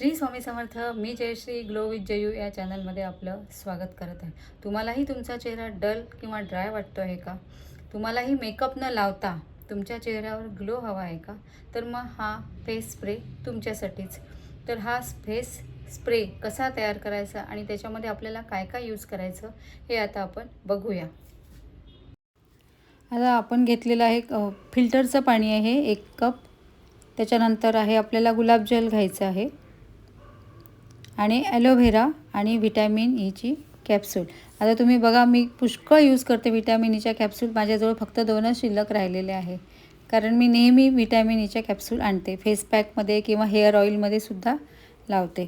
श्री स्वामी समर्थ. मी Jayashree glow with Jayu या चॅनलमध्ये आपलं स्वागत करत आहे. तुम्हालाही तुमचा चेहरा डल किंवा ड्राय वाटतो आहे का? तुम्हालाही मेकअप न लावता तुमच्या चेहऱ्यावर ग्लो हवा आहे का? तर मग हा फेस स्प्रे तुमच्यासाठीच. तर हा फेस स्प्रे कसा तयार करायचा आणि त्याच्यामध्ये आपल्याला काय काय यूज करायचं हे आता आपण बघूया. आता आपण घेतलेलं आहे फिल्टरचं पाणी आहे 1 कप. त्याच्यानंतर आहे आपल्याला गुलाबजल घ्यायचं आहे आणि ॲलोव्हेरा आणि व्हिटॅमिन ईची कॅप्सूल. आता तुम्ही बघा, मी पुष्कळ यूज करते व्हिटॅमिन ईच्या कॅप्सूल. माझ्याजवळ फक्त 2च शिल्लक राहिलेले आहे, कारण मी नेहमी व्हिटॅमिन ईच्या कॅप्सूल आणते. फेस पॅकमध्ये किंवा हेअर ऑइलमध्ये सुद्धा लावते.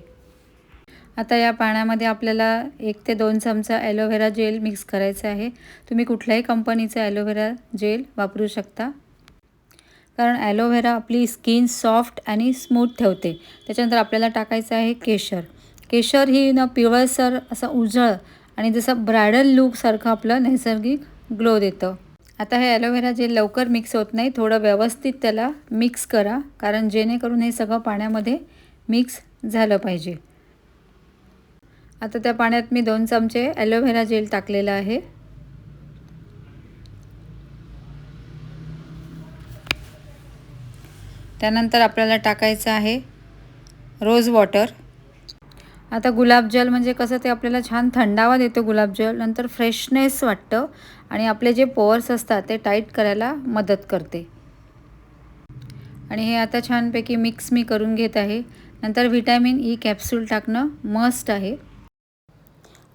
आता या पाण्यामध्ये आपल्याला 1 ते 2 चमचा ॲलोव्हेरा जेल मिक्स करायचं आहे. तुम्ही कुठल्याही कंपनीचं ॲलोव्हेरा जेल वापरू शकता, कारण ॲलोव्हेरा आपली स्किन सॉफ्ट आणि स्मूथ ठेवते. त्याच्यानंतर आपल्याला टाकायचं आहे केशर. केशर ही पिवळसर असं उजळ आणि जसं ब्रायडल लूकसारखं आपलं नैसर्गिक ग्लो देतं. आता हे ॲलोव्हेरा जेल लवकर मिक्स होत नाही, थोडं व्यवस्थित त्याला मिक्स करा, कारण जेणेकरून हे सगळं पाण्यामध्ये मिक्स झालं पाहिजे. आता त्या पाण्यात मी 2 चमचे ॲलोव्हेरा जेल टाकलेलं आहे. त्यानंतर आपल्याला टाकायचं आहे रोज वॉटर. आता गुलाबजल म्हणजे कसं, ते आपल्याला छान थंडावा देतो गुलाबजल. नंतर फ्रेशनेस वाटतं आणि आपले जे पोअर्स असतात ते टाईट करायला मदत करते. आणि हे आता छानपैकी मिक्स मी करून घेत आहे. नंतर व्हिटॅमिन ई कॅप्सूल टाकणं मस्ट आहे.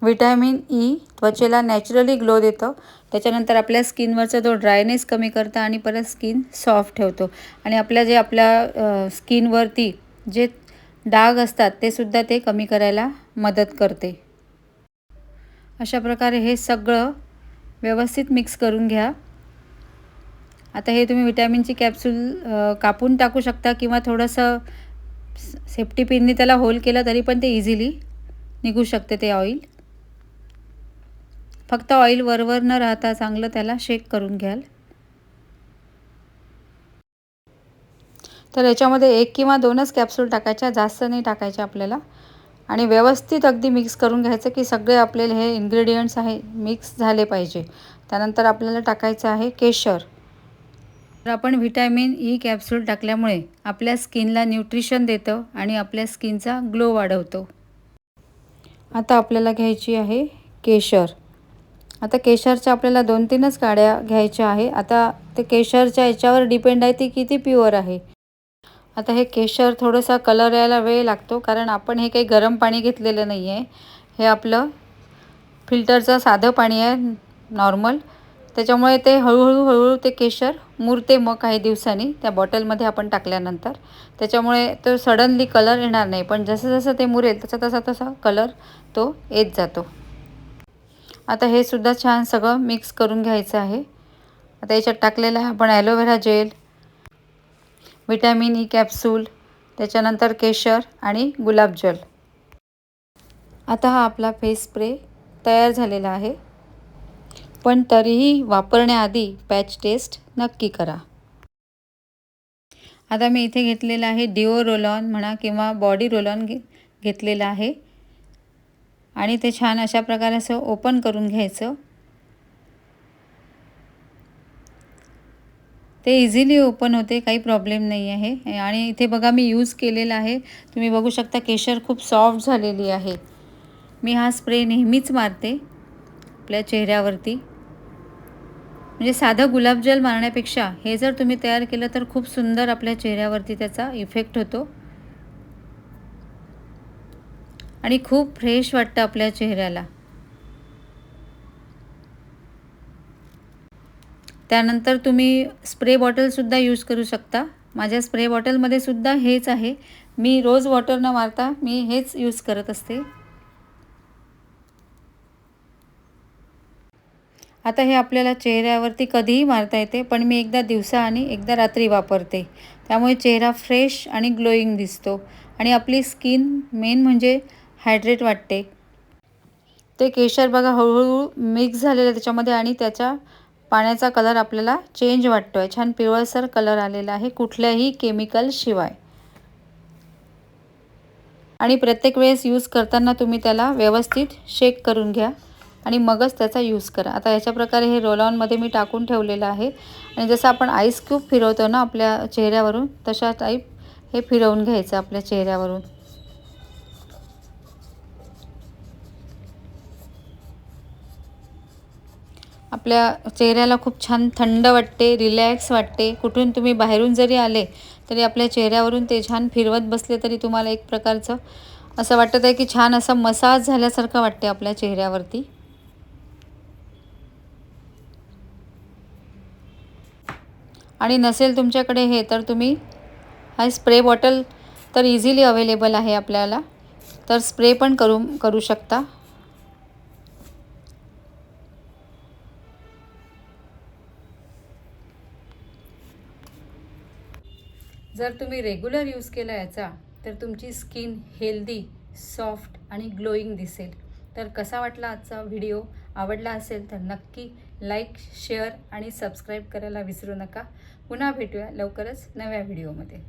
व्हिटॅमिन ई त्वचेला नॅचरली ग्लो देतं. त्याच्यानंतर आपल्या स्किनवरचा जो ड्रायनेस कमी करतं आणि परत स्किन सॉफ्ट ठेवतो. आणि आपल्या स्किनवरती जे डाग असतात ते सुद्धा ते कमी करायला मदत करते. अशा प्रकारे हे सगळं व्यवस्थित मिक्स करून घ्या. आता हे तुम्ही व्हिटॅमिनची कॅप्सूल कापून टाकू शकता किंवा थोडंसं सेफ्टी पिननी त्याला होल केलं तरी पण ते इझिली निघू शकते ते ऑइल. फक्त ऑइल वरवर न राहता चांगलं त्याला शेक करून घ्याल. तर याच्यामध्ये 1 किंवा 2च कॅप्सूल टाकायच्या, जास्त नाही टाकायच्या आपल्याला. आणि व्यवस्थित अगदी मिक्स करून घ्यायचं की सगळे आपले हे इन्ग्रेडियंट्स आहे मिक्स झाले पाहिजे. त्यानंतर आपल्याला टाकायचं आहे केशर. तर आपण व्हिटॅमिन ई कॅप्सूल टाकल्यामुळे आपल्या स्किनला न्यूट्रिशन देतं आणि आपल्या स्किनचा ग्लो वाढवतो. आता आपल्याला घ्यायची आहे केशर. आता केशरच्या आपल्याला 2-3च काड्या घ्यायच्या आहे. आता ते केशरच्या याच्यावर डिपेंड आहे ती किती प्युअर आहे. आता हे केशर थोडासा कलर यायला वेळ लागतो, कारण आपण हे काही गरम पाणी घेतलेलं नाही आहे. हे आपलं फिल्टरचं साधं पाणी आहे, नॉर्मल. त्याच्यामुळे ते हळूहळू ते केशर मुरते मग काही दिवसांनी त्या बॉटलमध्ये आपण टाकल्यानंतर. त्याच्यामुळे तो सडनली कलर येणार नाही, पण जसं जसं ते मुरेल तसा कलर तो येत जातो. आता हे सुद्धा छान सगळं मिक्स करून घ्यायचं आहे. आता याच्यात टाकलेलं आहे आपण aloe vera gel, vitamin E capsule, त्याच्यानंतर केशर आणि गुलाबजल. आता हा आपला फेस स्प्रे तयार झालेला आहे, पण तरीही वापरण्याआधी पॅच टेस्ट नक्की करा. आता मी इथे घेतलेलं आहे डिओ रोल-ऑन म्हणा किंवा बॉडी रोल-ऑन घेतलेलं आहे आणि ते छान अशा प्रकारे असं ओपन करून घ्यायचं. ते इझिली ओपन होते, काही प्रॉब्लेम नाही आहे. आणि इथे बघा मी यूज केलेला आहे, तुम्ही बघू शकता केशर खूप सॉफ्ट झालेली आहे. मी हा स्प्रे नेहमीच मारते आपल्या चेहऱ्यावरती. म्हणजे साधं गुलाबजल मारण्यापेक्षा हे जर तुम्ही तयार केलं तर खूप सुंदर आपल्या चेहऱ्यावरती त्याचा इफेक्ट होतो आणि खूप फ्रेश वाटतं आपल्या चेहऱ्याला. त्यानंतर तुम्ही स्प्रे बॉटलसुद्धा यूज करू शकता. माझ्या स्प्रे बॉटलमध्ये सुद्धा हेच आहे. मी रोज वॉटर न मारता मी हेच यूज करत असते. आता हे आपल्याला चेहऱ्यावरती कधीही मारता येते, पण मी एकदा दिवसा आणि एकदा रात्री वापरते. त्यामुळे चेहरा फ्रेश आणि ग्लोईंग दिसतो आणि आपली स्किन मेन म्हणजे हायड्रेट वाटते. ते केशर बघा हळूहळू मिक्स झालेलं त्याच्यामध्ये आणि त्याच्या पाण्याचा कलर आपल्याला चेंज वाटतो आहे. छान पिवळसर कलर आलेला आहे कुठल्याही केमिकल शिवाय. आणि प्रत्येक वेळेस यूज करताना तुम्ही त्याला व्यवस्थित शेक करून घ्या आणि मगच त्याचा यूज करा. आता याच्या प्रकारे हे रोल ऑनमध्ये मी टाकून ठेवलेलं आहे आणि जसं आपण आईस क्यूब फिरवतो ना आपल्या चेहऱ्यावरून, तशा टाईप हे फिरवून घ्यायचं आपल्या चेहऱ्यावरून. आपल्या चेहऱ्याला खूप छान थंड वाटते, रिलॅक्स वाटते. कुठून तुम्ही बाहेरून जरी आले तरी आपल्या चेहऱ्यावरून ते छान फिरवत बसले तरी तुम्हाला एक प्रकारचं असं वाटत आहे की छान असा मसाज झाल्यासारखं वाटते आपल्या चेहऱ्यावरती. आणि नसेल तुमच्याकडे हे तर तुम्ही हा स्प्रे बॉटल तर इझिली अवेलेबल आहे आपल्याला, तर स्प्रे पण करू शकता. जर तुम्ही रेग्युलर यूज केला याचा तर तुमची स्किन हेल्दी, सॉफ्ट आणि ग्लोईंग दिसेल. तर कसा वाटला आजचा व्हिडिओ? आवडला असेल तर नक्की लाईक, शेअर आणि सबस्क्राईब करायला विसरू नका. पुन्हा भेटूया लवकरच नव्या व्हिडिओमध्ये.